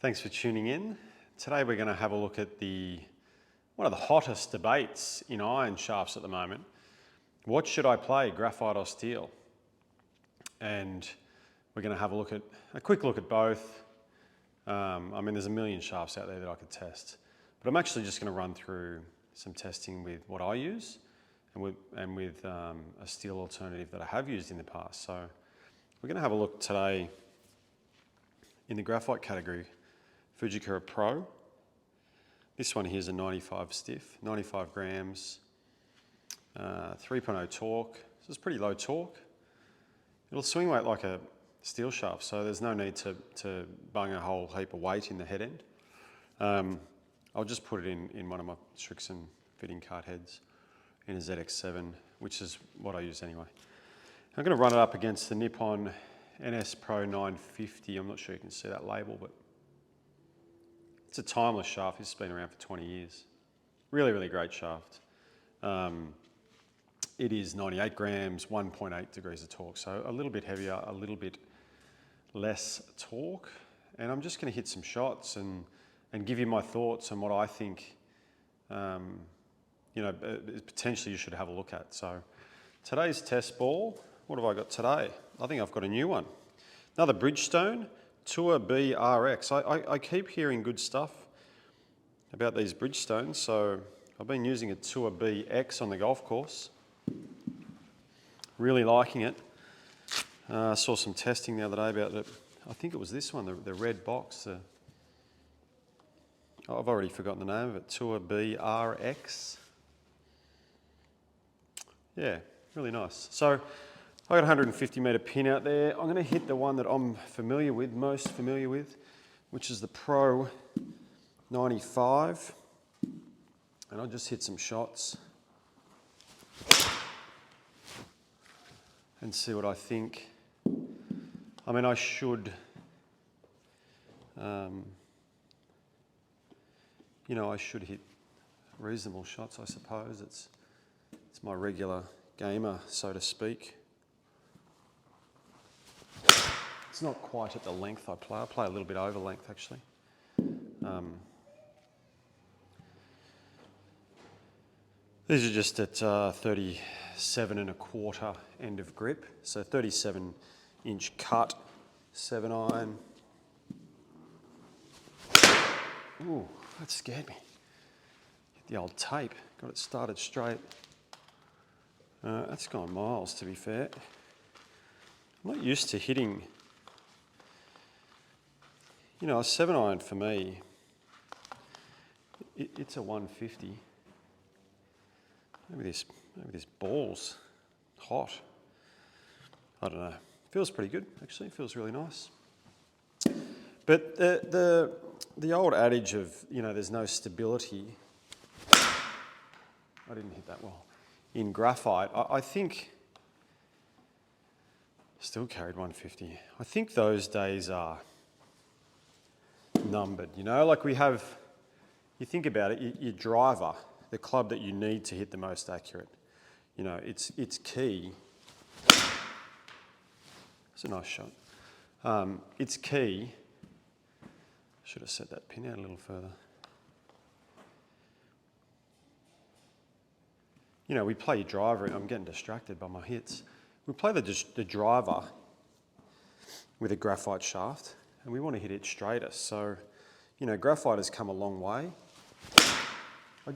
Thanks for tuning in. Today we're going to have a look at one of the hottest debates in iron shafts at the moment. What should I play, graphite or steel? And we're going to have a quick look at both. There's a million shafts out there that I could test, but I'm actually just going to run through some testing with what I use and with a steel alternative that I have used in the past. So we're going to have a look today in the graphite category. Fujikura Pro. This one here is a 95 stiff, 95 grams, 3.0 torque. So it's pretty low torque. It'll swing weight like a steel shaft, so there's no need to bung a whole heap of weight in the head end. I'll just put it in one of my Strixon fitting cart heads in a ZX7, which is what I use anyway. I'm going to run it up against the Nippon NS Pro 950. I'm not sure you can see that label, but it's a timeless shaft. This has been around for 20 years. Really, really great shaft. It is 98 grams, 1.8 degrees of torque. So a little bit heavier, a little bit less torque. And I'm just going to hit some shots and give you my thoughts on what I think, potentially you should have a look at. So today's test ball, what have I got today? I think I've got a new one. Another Bridgestone Tour B RX. I keep hearing good stuff about these Bridgestones, so I've been using a Tour B X on the golf course. Really liking it. I saw some testing the other day about it. I think it was this one, the red box. I've already forgotten the name of it. Tour B RX. Yeah, really nice. So I got a 150 metre pin out there. I'm going to hit the one that I'm most familiar with, which is the Pro 95. And I'll just hit some shots and see what I think. I should, I should hit reasonable shots, I suppose. It's my regular gamer, so to speak. It's not quite at the length I play. I play a little bit over length, actually. These are just at 37.25 end of grip. So 37-inch cut, 7 iron. Ooh, that scared me. Hit the old tape, got it started straight. That's gone miles, to be fair. I'm not used to hitting. A 7 iron for me, it's a 150. Maybe this ball's hot. I don't know. Feels pretty good, actually. Feels really nice. But the old adage of, there's no stability. I didn't hit that well. In graphite, I think, still carried 150. I think those days are numbered, like we have, you think about it, your driver, the club that you need to hit the most accurate, it's key. It's a nice shot. It's key. Should have set that pin out a little further. We play your driver, I'm getting distracted by my hits. We play the driver with a graphite shaft, and we want to hit it straightest. So, graphite has come a long way. I'll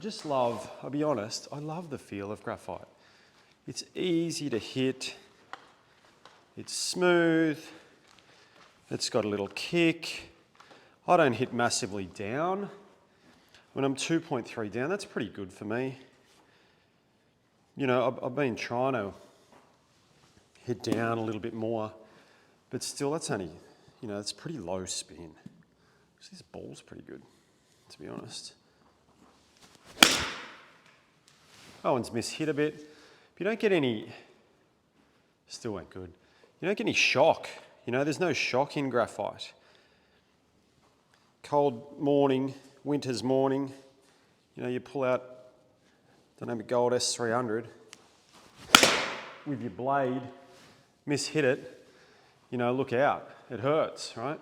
be honest, I love the feel of graphite. It's easy to hit, it's smooth, it's got a little kick. I don't hit massively down. When I'm 2.3 down, that's pretty good for me. I've been trying to hit down a little bit more, but still that's only, it's pretty low spin. This ball's pretty good, to be honest. That one's mishit a bit. But you don't get any, still went good. You don't get any shock. There's no shock in graphite. Cold morning, winter's morning, you pull out, a gold S300 with your blade, mishit it, look out, it hurts, right?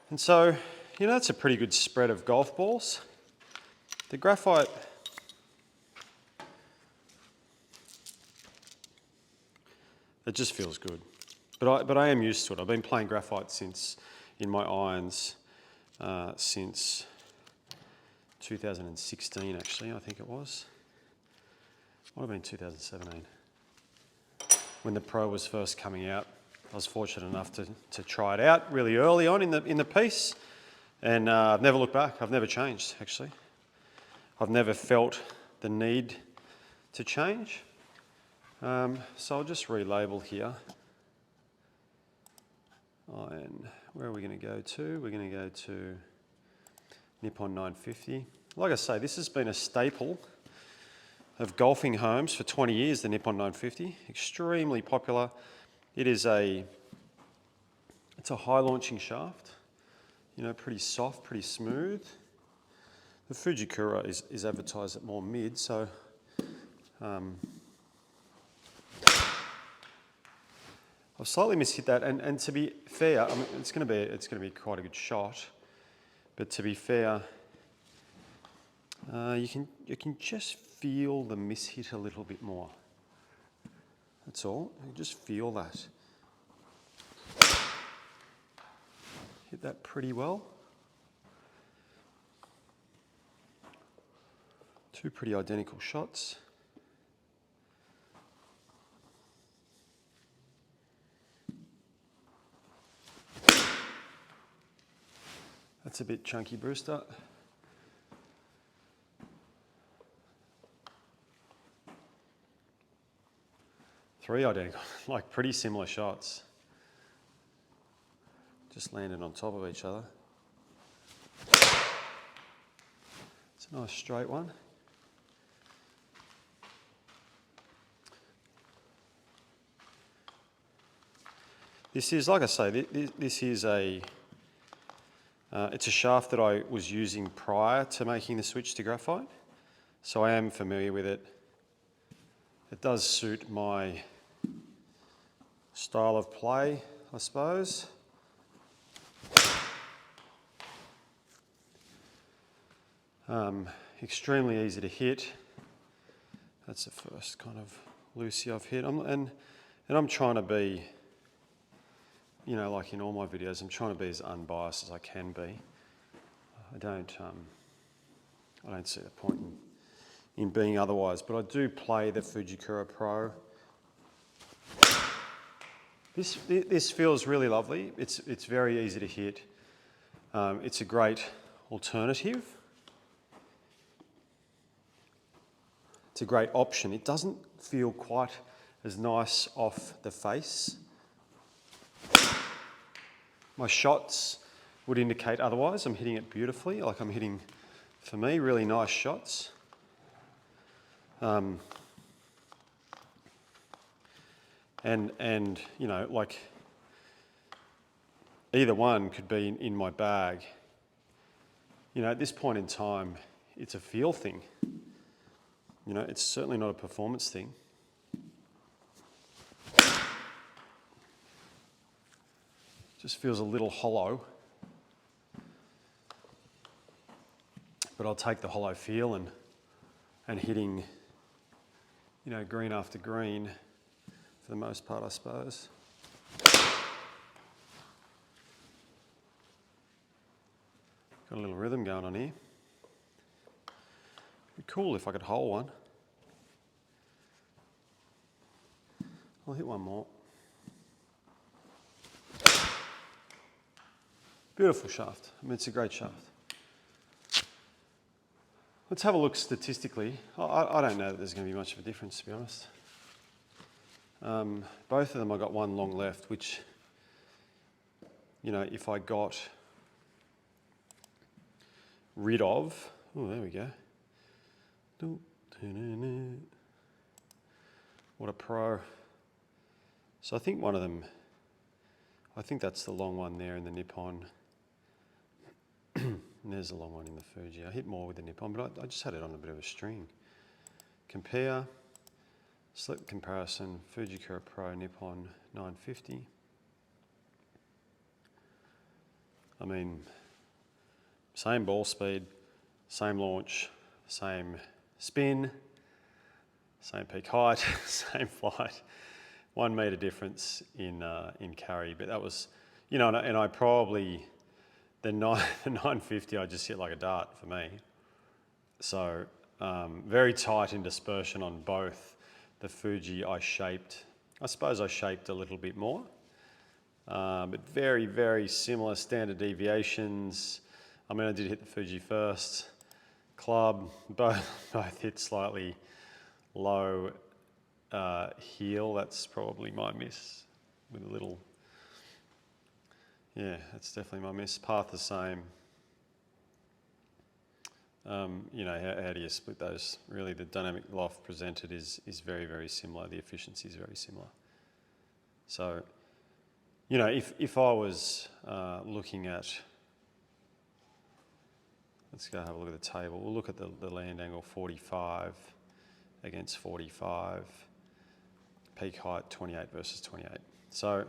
And so, you know, that's a pretty good spread of golf balls. The graphite, it just feels good. But I am used to it. I've been playing graphite since, in my irons, since 2016 actually, I think it was. Might have been 2017. When the Pro was first coming out, I was fortunate enough to try it out really early on in the piece, and I've never looked back. I've never changed, actually. I've never felt the need to change. So I'll just relabel here. And where are we going to go to? We're going to go to Nippon 950. Like I say, this has been a staple of golfing homes for 20 years, the Nippon 950. Extremely popular. It's a high launching shaft, you know, pretty soft, pretty smooth. The Fujikura is advertised at more mid, so I've slightly mishit that, and to be fair, I mean, it's going to be quite a good shot. But to be fair, you can just feel the mishit a little bit more. That's all. You just feel that. Hit that pretty well. Two pretty identical shots. That's a bit chunky, Brewster. Three identical, like pretty similar shots. Just landed on top of each other. It's a nice straight one. This is, like I say, this is it's a shaft that I was using prior to making the switch to graphite, so I am familiar with it. It does suit my style of play, I suppose. Extremely easy to hit. That's the first kind of loosey I've hit. And I'm trying to be, you know, like in all my videos, I'm trying to be as unbiased as I can be. I don't see the point in being otherwise, but I do play the Fujikura Pro. This feels really lovely. It's very easy to hit. It's a great alternative. It's a great option. It doesn't feel quite as nice off the face. My shots would indicate otherwise. I'm hitting it beautifully. Like I'm hitting, for me, really nice shots. And you know, like either one could be in my bag. You know, at this point in time, it's a feel thing. You know, it's certainly not a performance thing. Just feels a little hollow. But I'll take the hollow feel and hitting, you know, green after green for the most part, I suppose. Got a little rhythm going on here. It'd be cool if I could hole one. I'll hit one more. Beautiful shaft. I mean, it's a great shaft. Let's have a look statistically. I don't know that there's going to be much of a difference, to be honest. Both of them, I got one long left, which, you know, if I got rid of, oh, there we go. What a pro. So I think one of them, I think that's the long one there in the Nippon. And there's a long one in the Fuji. I hit more with the Nippon, but I just had it on a bit of a string. Compare, slip comparison, Fujikura Pro Nippon 950. I mean, same ball speed, same launch, same spin, same peak height, same flight. 1 metre difference in carry, but that was, you know, and I probably, the 950 I just hit like a dart for me. So very tight in dispersion on both. The Fuji I suppose I shaped a little bit more, but very, very similar standard deviations. I mean, I did hit the Fuji first. Club, both hit slightly low heel. That's probably my miss with a little, yeah, that's definitely my miss. Path the same. You know, how do you split those? Really, the dynamic loft presented is very, very similar. The efficiency is very similar. So, you know, if I was looking at, let's go have a look at the table. We'll look at the land angle 45 against 45, peak height 28 versus 28. So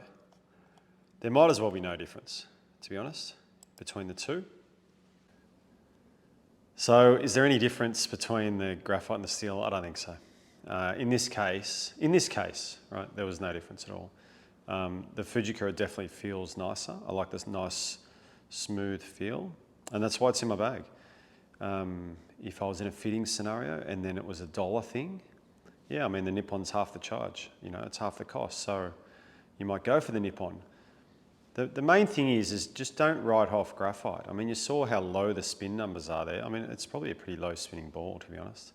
there might as well be no difference, to be honest, between the two. So is there any difference between the graphite and the steel? I don't think so. In this case, right, there was no difference at all. The Fujikura definitely feels nicer. I like this nice, smooth feel, and that's why it's in my bag. If I was in a fitting scenario and then it was a dollar thing, yeah, I mean, the Nippon's half the charge, you know, it's half the cost. So you might go for the Nippon. The main thing is just don't write off graphite. I mean, you saw how low the spin numbers are there. I mean, it's probably a pretty low spinning ball, to be honest.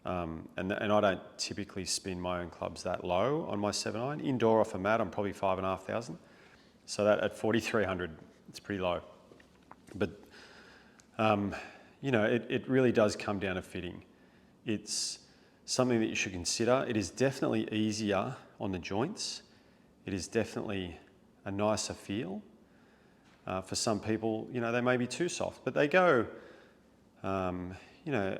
And I don't typically spin my own clubs that low on my 7-iron. Indoor off a mat, I'm probably 5,500. So that at 4,300, it's pretty low. But, you know, it really does come down to fitting. It's something that you should consider. It is definitely easier on the joints. It is definitely a nicer feel. For some people, you know, they may be too soft, but they go, you know,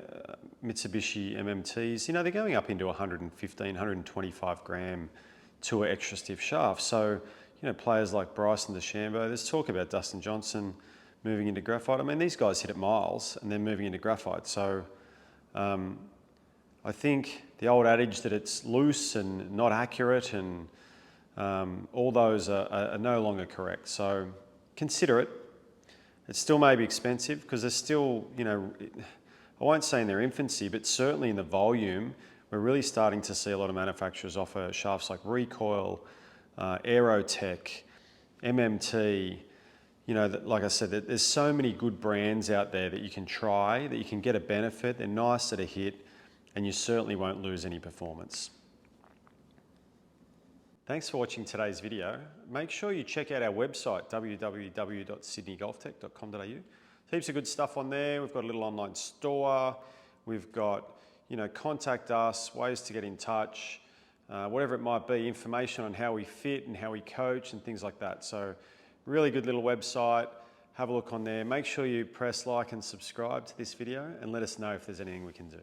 Mitsubishi MMTs, you know, they're going up into 115, 125 gram tour extra stiff shafts. So, you know, players like Bryson DeChambeau, there's talk about Dustin Johnson moving into graphite. I mean, these guys hit it miles and they're moving into graphite. So I think the old adage that it's loose and not accurate and all those are no longer correct. So consider it. It still may be expensive because there's still, you know, I won't say in their infancy, but certainly in the volume, we're really starting to see a lot of manufacturers offer shafts like Recoil, Aerotech, MMT. You know, like I said, there's so many good brands out there that you can try, that you can get a benefit. They're nice at a hit, and you certainly won't lose any performance. Thanks for watching today's video. Make sure you check out our website, www.sydneygolftech.com.au. Heaps of good stuff on there. We've got a little online store. We've got, you know, contact us, ways to get in touch, whatever it might be, information on how we fit and how we coach and things like that. So really good little website. Have a look on there. Make sure you press like and subscribe to this video and let us know if there's anything we can do.